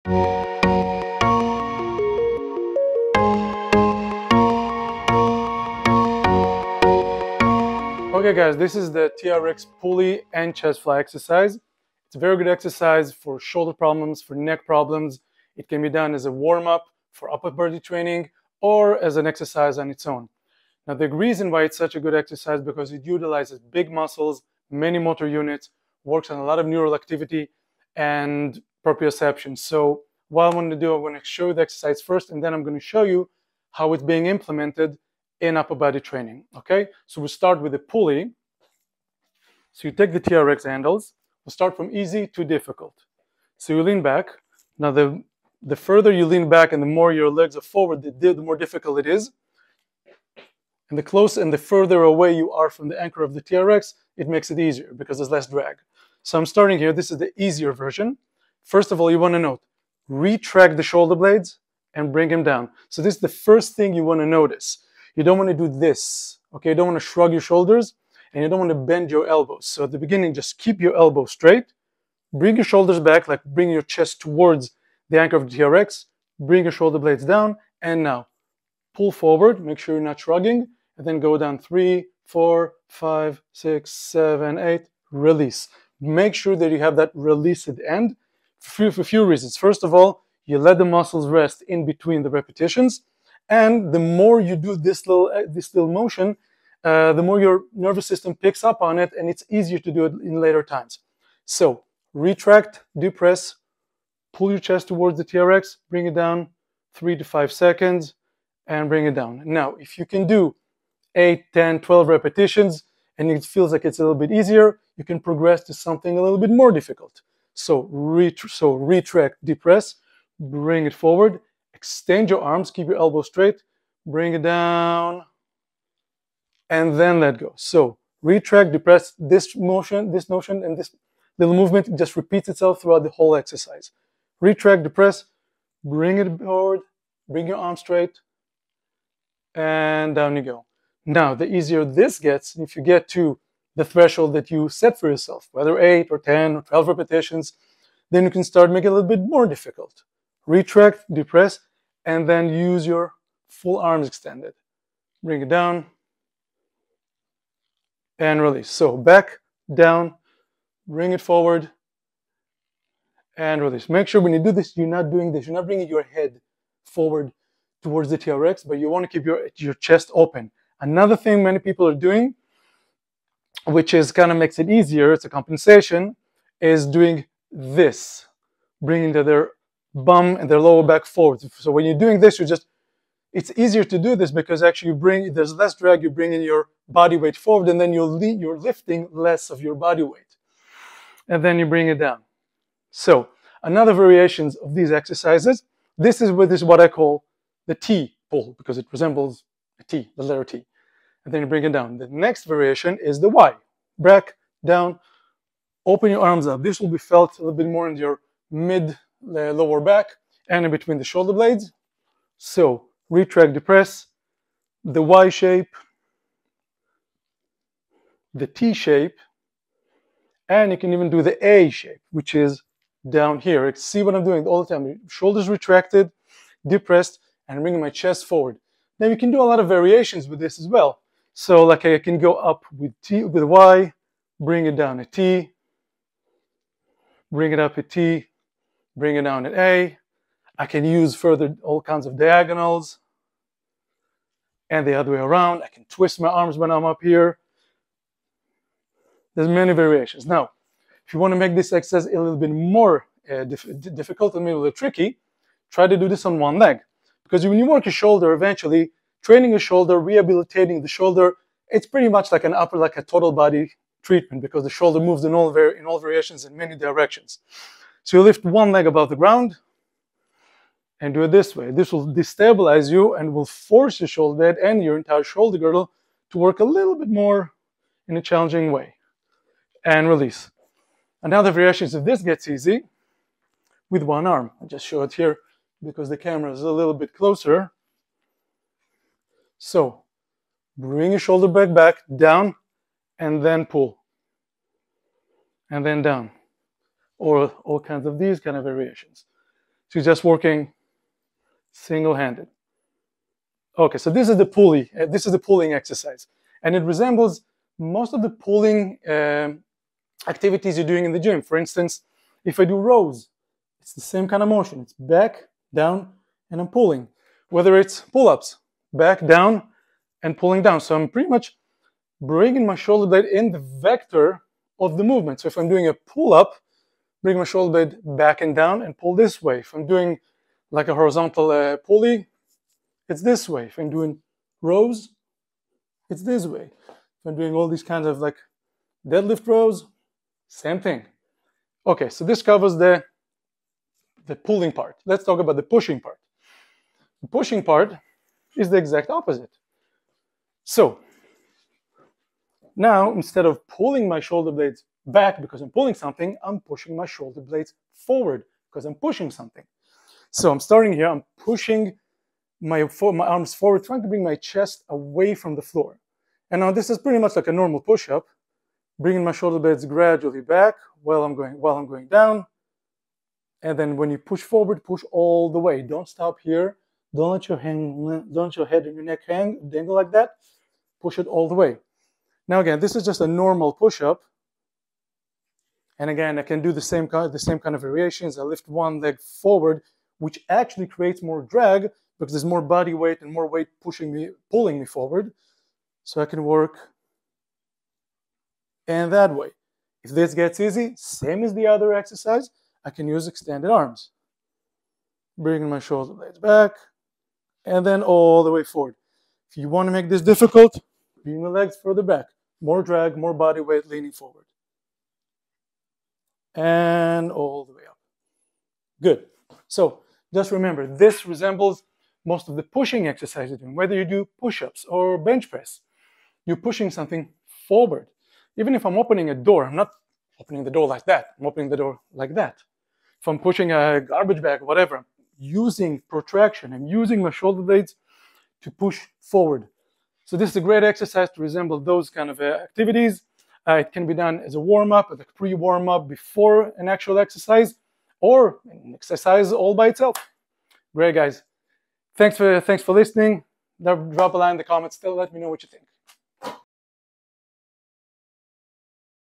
Okay guys, this is the TRX pulley and chest fly exercise. It's a very good exercise for shoulder problems, for neck problems. It can be done as a warm-up for upper body training or as an exercise on its own. Now the reason why it's such a good exercise because it utilizes big muscles, many motor units, works on a lot of neural activity and proprioception. So what I want to do, I want to show you the exercise first, and then I'm going to show you how it's being implemented in upper body training. Okay, so we'll start with the pulley. So you take the TRX handles. We'll start from easy to difficult. So you lean back. Now the further you lean back and the more your legs are forward, the more difficult it is. And the closer and the further away you are from the anchor of the TRX, it makes it easier because there's less drag. So I'm starting here. This is the easier version. First of all, you want to note, retract the shoulder blades and bring them down. So this is the first thing you want to notice. You don't want to do this, okay? You don't want to shrug your shoulders and you don't want to bend your elbows. So at the beginning, just keep your elbows straight. Bring your shoulders back, like bring your chest towards the anchor of the TRX. Bring your shoulder blades down. And now pull forward. Make sure you're not shrugging. And then go down 3, 4, 5, 6, 7, 8. Release. Make sure that you have that release at the end for a few reasons. First of all, you let the muscles rest in between the repetitions. And the more you do this little motion, the more your nervous system picks up on it, and it's easier to do it in later times. So retract, depress, pull your chest towards the TRX, bring it down 3 to 5 seconds, and bring it down. Now, if you can do 8, 10, 12 repetitions, and it feels like it's a little bit easier, you can progress to something a little bit more difficult. So retract, depress, bring it forward, extend your arms, keep your elbows straight, bring it down, and then let go. So retract, depress, this motion, and this little movement just repeats itself throughout the whole exercise. Retract, depress, bring it forward, bring your arms straight, and down you go. Now, the easier this gets, if you get to the threshold that you set for yourself, whether 8 or 10 or 12 repetitions, then you can start making it a little bit more difficult. Retract, depress, and then use your full arms extended. Bring it down and release. So back, down, bring it forward and release. Make sure when you do this, you're not doing this. You're not bringing your head forward towards the TRX, but you want to keep your chest open. Another thing many people are doing, which is kind of makes it easier, it's a compensation, is doing this, bringing their bum and their lower back forward. So when you're doing this, it's easier to do this because actually there's less drag, you're bringing your body weight forward, and then you're lifting less of your body weight. And then you bring it down. So another variations of these exercises, this is what I call the T pull, because it resembles a T, the letter T. And then you bring it down. The next variation is the Y. Back, down, open your arms up. This will be felt a little bit more in your lower back and in between the shoulder blades. So retract, depress, the Y shape, the T shape, and you can even do the A shape, which is down here. See what I'm doing all the time. Shoulders retracted, depressed, and bringing my chest forward. Now you can do a lot of variations with this as well. So like I can go up with Y, bring it down at T, bring it up at T, bring it down at A. I can use further all kinds of diagonals and the other way around. I can twist my arms when I'm up here. There's many variations. Now, if you want to make this exercise a little bit more difficult and maybe a little tricky, try to do this on one leg. Because when you work your shoulder, eventually, training your shoulder, rehabilitating the shoulder, it's pretty much like a total body treatment because the shoulder moves in all variations in many directions. So you lift one leg above the ground and do it this way. This will destabilize you and will force your shoulder blade and your entire shoulder girdle to work a little bit more in a challenging way. And release. Another variation is if this gets easy with one arm. I'll just show it here because the camera is a little bit closer. So bring your shoulder blade back, down, and then pull. And then down. Or all kinds of these kind of variations. She's just working single-handed. Okay, so this is the pulley. This is the pulling exercise, and it resembles most of the pulling activities you're doing in the gym. For instance, if I do rows, it's the same kind of motion. It's back, down, and I'm pulling. Whether it's pull-ups, back, down, and pulling down. So I'm pretty much bringing my shoulder blade in the vector of the movement. So if I'm doing a pull-up, bring my shoulder blade back and down and pull this way. If I'm doing like a horizontal pulley, it's this way. If I'm doing rows, it's this way. If I'm doing all these kinds of like deadlift rows, same thing. Okay, so this covers the pulling part. Let's talk about the pushing part. The pushing part is the exact opposite. So now, instead of pulling my shoulder blades back because I'm pulling something, I'm pushing my shoulder blades forward because I'm pushing something. So I'm starting here, I'm pushing my arms forward, trying to bring my chest away from the floor. And now this is pretty much like a normal push-up, bringing my shoulder blades gradually back while I'm going down. And then when you push forward, push all the way. Don't stop here. Don't let your head and your neck dangle like that. Push it all the way. Now again, this is just a normal push-up. And again, I can do the same kind of variations. I lift one leg forward, which actually creates more drag because there's more body weight and more weight pulling me forward. So I can work and that way. If this gets easy, same as the other exercise, I can use extended arms. Bringing my shoulder blades back and then all the way forward. If you want to make this difficult, bring the legs further back. More drag, more body weight leaning forward. And all the way up. Good. So just remember, this resembles most of the pushing exercises you're doing, whether you do push-ups or bench press. You're pushing something forward. Even if I'm opening a door, I'm not opening the door like that. I'm opening the door like that. If I'm pushing a garbage bag, whatever, I'm using protraction. I'm using my shoulder blades to push forward. So this is a great exercise to resemble those kind of activities. It can be done as a warm-up, as a pre-warm-up before an actual exercise, or an exercise all by itself. Great, guys. Thanks for listening. Drop a line in the comments. Still let me know what you think.